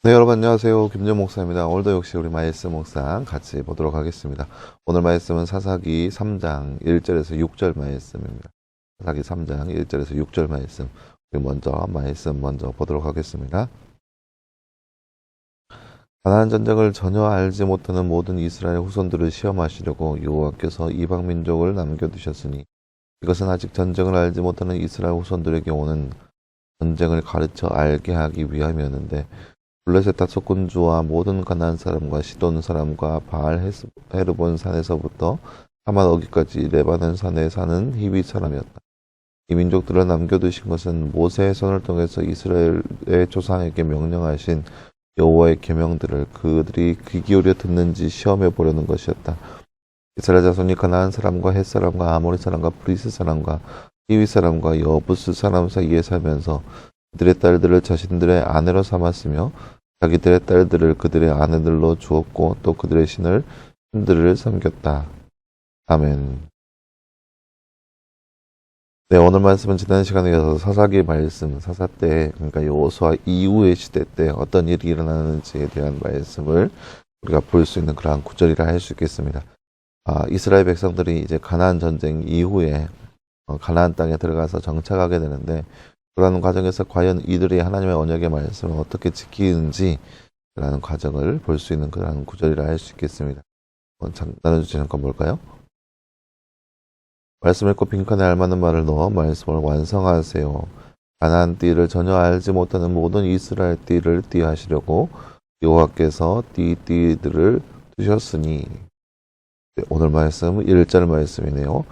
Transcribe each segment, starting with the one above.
네, 여러분 안녕하세요. 김준 목사입니다. 오늘도 역시 우리 말씀 묵상 같이 보도록 하겠습니다. 오늘 말씀은 사사기 3장 1절에서 6절 말씀입니다. 사사기 3장 1절에서 6절 말씀. 우리 먼저 보도록 하겠습니다. 가나안 전쟁을 전혀 알지 못하는 모든 이스라엘 후손들을 시험하시려고 여호와께서 이방 민족을 남겨두셨으니 이것은 아직 전쟁을 알지 못하는 이스라엘 후손들에게 오는 전쟁을 가르쳐 알게 하기 위함이었는데 블레셋 다섯 군주와 모든 가나안 사람과 시돈 사람과 바알 헤르본 산에서부터 하맛 어기까지 레바논 산에 사는 히윗 사람이었다. 이 민족들을 남겨두신 것은 모세의 손을 통해서 이스라엘의 조상에게 명령하신 여호와의 계명들을 그들이 귀 기울여 듣는지 시험해 보려는 것이었다. 이스라엘 자손이 가나안 사람과 헷 사람과 아모리 사람과 브리스 사람과 히윗 사람과 여부스 사람 사이에 살면서 그들의 딸들을 자신들의 아내로 삼았으며 자기들의 딸들을 그들의 아내들로 주었고 또 그들의 신들을 섬겼다. 아멘. 네, 오늘 말씀은 지난 시간에 이어서 사사기 말씀, 사사 때, 그러니까 여호수아 이후의 시대 때 어떤 일이 일어나는지에 대한 말씀을 우리가 볼 수 있는 그러한 구절이라 할 수 있겠습니다. 이스라엘 백성들이 이제 가나안 전쟁 이후에 가나안 땅에 들어가서 정착하게 되는데 그러한 과정에서 과연 이들이 하나님의 언약의 말씀을 어떻게 지키는지 라는 과정을 볼 수 있는 그런 구절이라 할 수 있겠습니다. 나눠주시는 건 뭘까요? 말씀 읽고 빈칸에 알맞는 말을 넣어 말씀을 완성하세요. 가나안 띠를 전혀 알지 못하는 모든 이스라엘 띠를 띠하시려고 여호와께서 띠들을 두셨으니. 오늘 말씀은 1절 말씀이네요.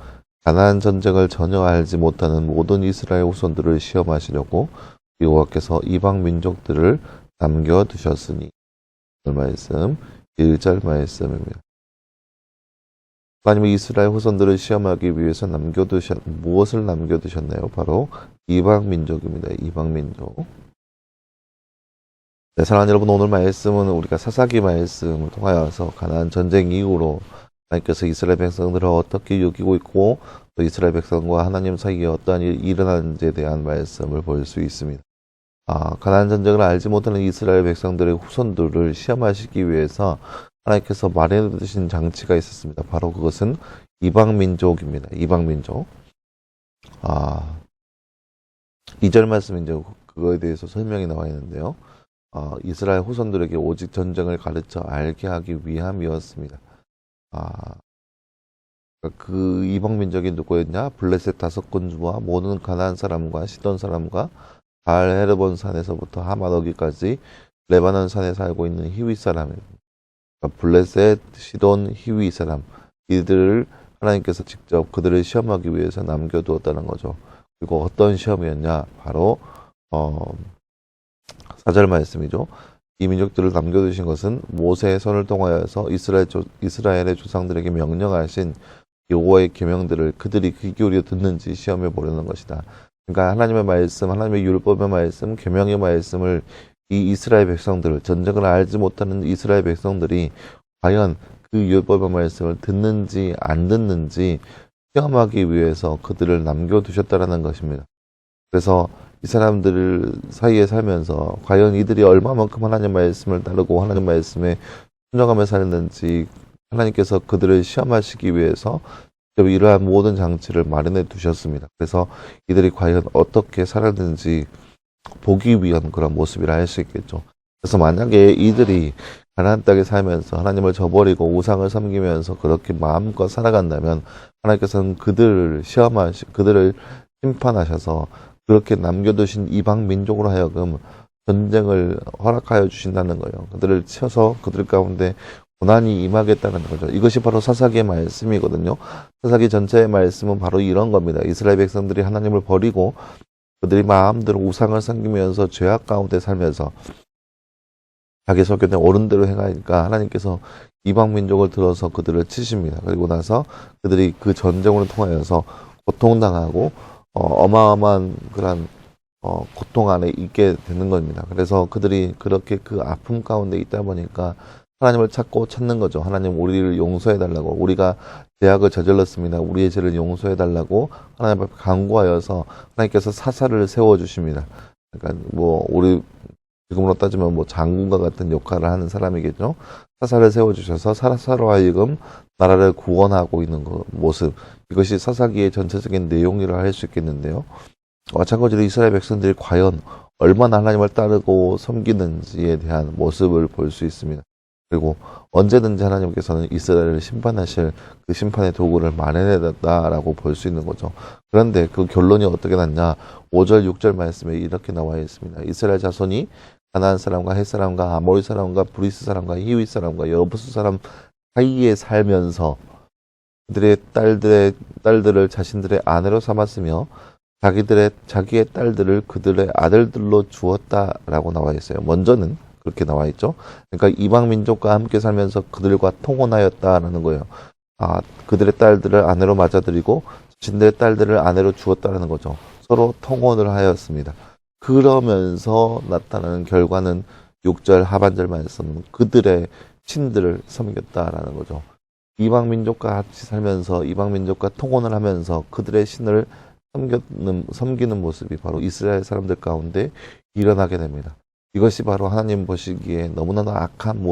가나안 전쟁을 전혀 알지 못하는 모든 이스라엘 후손들을 시험하시려고 여호와께서 이방 민족들을 남겨두셨으니. 오늘 말씀 1절 말씀입니다. 하나님이 이스라엘 후손들을 시험하기 위해서 무엇을 남겨두셨나요? 바로 이방 민족입니다. 이방 민족. 네, 사랑하는 여러분, 오늘 말씀은 우리가 사사기 말씀을 통하여서 가나안 전쟁 이후로 하나님께서 이스라엘 백성들을 어떻게 여기고 있고 또 이스라엘 백성과 하나님 사이에 어떠한 일이 일어나는지에 대한 말씀을 볼 수 있습니다. 가나안 전쟁을 알지 못하는 이스라엘 백성들의 후손들을 시험하시기 위해서 하나님께서 마련해 두신 장치가 있었습니다. 바로 그것은 이방 민족입니다. 이방 민족. 2절 말씀 이제 그거에 대해서 설명이 나와 있는데요. 이스라엘 후손들에게 오직 전쟁을 가르쳐 알게 하기 위함이었습니다. 그 이방 민족이 누구였냐? 블레셋 다섯 군주와 모든 가나안 사람과 시돈 사람과 바알 헤르본 산에서부터 하맛 어기까지 레바논 산에 살고 있는 히윗 사람입니다. 블레셋, 시돈, 히윗 사람, 이들을 하나님께서 직접 그들을 시험하기 위해서 남겨두었다는 거죠. 그리고 어떤 시험이었냐? 바로 4절 말씀이죠. 이 민족들을 남겨두신 것은 모세의 손을 통하여서 이스라엘의 조상들에게 명령하신 여호와의 계명들을 그들이 귀 기울여 듣는지 시험해 보려는 것이다. 그러니까 하나님의 말씀, 하나님의 율법의 말씀, 계명의 말씀을 이 이스라엘 백성들, 전쟁을 알지 못하는 이스라엘 백성들이 과연 그 율법의 말씀을 듣는지 안 듣는지 시험하기 위해서 그들을 남겨두셨다는 것입니다. 그래서 이 사람들 사이에 살면서 과연 이들이 얼마만큼 하나님 말씀을 따르고 하나님 말씀에 순종하며 살았는지 하나님께서 그들을 시험하시기 위해서 이러한 모든 장치를 마련해 두셨습니다. 그래서 이들이 과연 어떻게 살았는지 보기 위한 그런 모습이라 할 수 있겠죠. 그래서 만약에 이들이 가나안 땅에 살면서 하나님을 저버리고 우상을 섬기면서 그렇게 마음껏 살아간다면 하나님께서는 그들을 심판하셔서 그렇게 남겨두신 이방 민족으로 하여금 전쟁을 허락하여 주신다는 거예요. 그들을 치어서 그들 가운데 고난이 임하겠다는 거죠. 이것이 바로 사사기의 말씀이거든요. 사사기 전체의 말씀은 바로 이런 겁니다. 이스라엘 백성들이 하나님을 버리고 그들이 마음대로 우상을 섬기면서 죄악 가운데 살면서 자기 소견에 옳은 대로 행하니까 하나님께서 이방 민족을 들어서 그들을 치십니다. 그리고 나서 그들이 그 전쟁으로 통하여서 고통당하고 어마어마한 그런 고통 안에 있게 되는 겁니다. 그래서 그들이 그렇게 그 아픔 가운데 있다 보니까 하나님을 찾는 거죠. 하나님 우리를 용서해 달라고, 우리가 죄악을 저질렀습니다. 우리의 죄를 용서해 달라고 하나님 앞에 간구하여서 하나님께서 사사를 세워 주십니다. 그러니까 우리 지금으로 따지면 뭐 장군과 같은 역할을 하는 사람이겠죠. 사사를 세워주셔서 사사로 하여금 나라를 구원하고 있는 그 모습, 이것이 사사기의 전체적인 내용이라 할 수 있겠는데요. 마찬가지로 이스라엘 백성들이 과연 얼마나 하나님을 따르고 섬기는지에 대한 모습을 볼 수 있습니다. 그리고 언제든지 하나님께서는 이스라엘을 심판하실 그 심판의 도구를 마련해놨다라고 볼 수 있는 거죠. 그런데 그 결론이 어떻게 났냐? 5절, 6절 말씀에 이렇게 나와 있습니다. 이스라엘 자손이 가나안 사람과 헷 사람과 아모리 사람과 브리스 사람과 히위 사람과 여부스 사람 사이에 살면서 그들의 딸들을 자신들의 아내로 삼았으며 자기의 딸들을 그들의 아들들로 주었다라고 나와 있어요. 먼저는 그렇게 나와 있죠. 그러니까 이방 민족과 함께 살면서 그들과 통혼하였다라는 거예요. 그들의 딸들을 아내로 맞아들이고 자신들의 딸들을 아내로 주었다라는 거죠. 서로 통혼을 하였습니다. 그러면서 나타나는 결과는 6절 하반절 말씀은 그들의 신들을 섬겼다라는 거죠. 이방 민족과 같이 살면서 이방 민족과 통혼을 하면서 그들의 신을 섬기는 모습이 바로 이스라엘 사람들 가운데 일어나게 됩니다. 이것이 바로 하나님 보시기에 너무나도 악한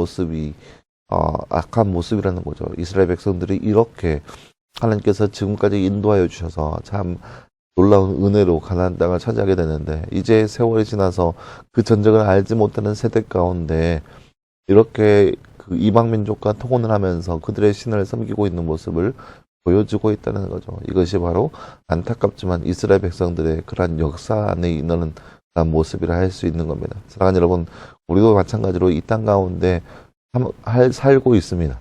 모습이라는 거죠. 이스라엘 백성들이 이렇게 하나님께서 지금까지 인도하여 주셔서 참 놀라운 은혜로 가나안 땅을 차지하게 되는데, 이제 세월이 지나서 그 전적을 알지 못하는 세대 가운데 이렇게 그 이방 민족과 통혼을 하면서 그들의 신을 섬기고 있는 모습을 보여주고 있다는 거죠. 이것이 바로 안타깝지만 이스라엘 백성들의 그러한 역사 안에 있는 그런 모습이라 할 수 있는 겁니다. 사랑하는 여러분, 우리도 마찬가지로 이 땅 가운데 살고 있습니다.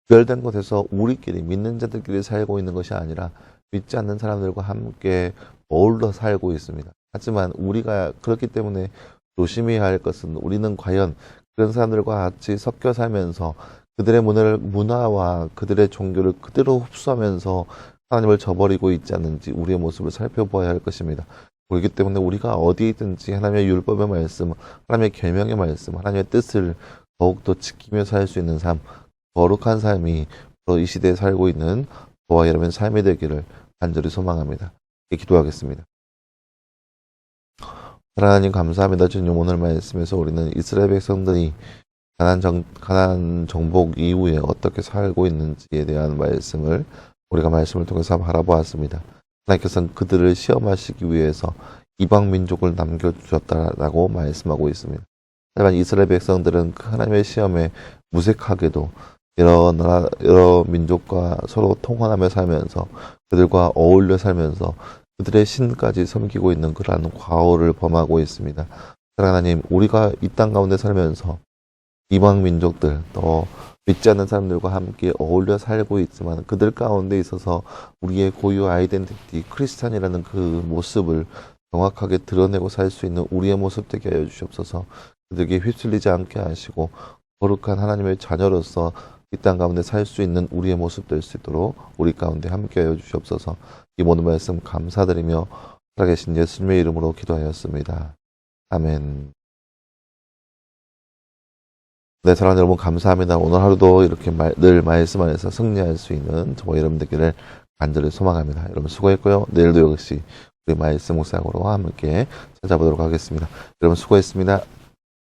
구별된 곳에서 우리끼리 믿는 자들끼리 살고 있는 것이 아니라 믿지 않는 사람들과 함께 어울러 살고 있습니다. 하지만 우리가 그렇기 때문에 조심해야 할 것은, 우리는 과연 그런 사람들과 같이 섞여 살면서 그들의 문화와 그들의 종교를 그대로 흡수하면서 하나님을 저버리고 있지 않는지 우리의 모습을 살펴보아야 할 것입니다. 그렇기 때문에 우리가 어디에 있든지 하나님의 율법의 말씀, 하나님의 계명의 말씀, 하나님의 뜻을 더욱더 지키며 살 수 있는 삶, 거룩한 삶이 이 시대에 살고 있는 저와 여러분의 삶이 되기를 간절히 소망합니다. 기도하겠습니다. 하나님 감사합니다. 주님, 오늘 말씀에서 우리는 이스라엘 백성들이 가나안 정복 이후에 어떻게 살고 있는지에 대한 말씀을 우리가 말씀을 통해서 바라보았습니다. 하나님께서는 그들을 시험하시기 위해서 이방 민족을 남겨주셨다라고 말씀하고 있습니다. 하지만 이스라엘 백성들은 그 하나님의 시험에 무색하게도 여러 민족과 서로 통혼하며 살면서 그들과 어울려 살면서 그들의 신까지 섬기고 있는 그러한 과오를 범하고 있습니다. 하나님, 우리가 이 땅 가운데 살면서 이방 민족들, 또 믿지 않는 사람들과 함께 어울려 살고 있지만 그들 가운데 있어서 우리의 고유 아이덴티티, 크리스찬이라는 그 모습을 정확하게 드러내고 살 수 있는 우리의 모습 되게 하여 주시옵소서. 그들에게 휩쓸리지 않게 하시고 거룩한 하나님의 자녀로서 이 땅 가운데 살 수 있는 우리의 모습 될 수 있도록 우리 가운데 함께 하여 주시옵소서. 이 모든 말씀 감사드리며 살아계신 예수님의 이름으로 기도하였습니다. 아멘. 네, 사랑하는 여러분 감사합니다. 오늘 하루도 이렇게 늘 말씀 안에서 승리할 수 있는 저와 여러분 되기를 간절히 소망합니다. 여러분 수고했고요. 내일도 역시 우리 말씀 묵상으로 함께 찾아보도록 하겠습니다. 여러분 수고했습니다.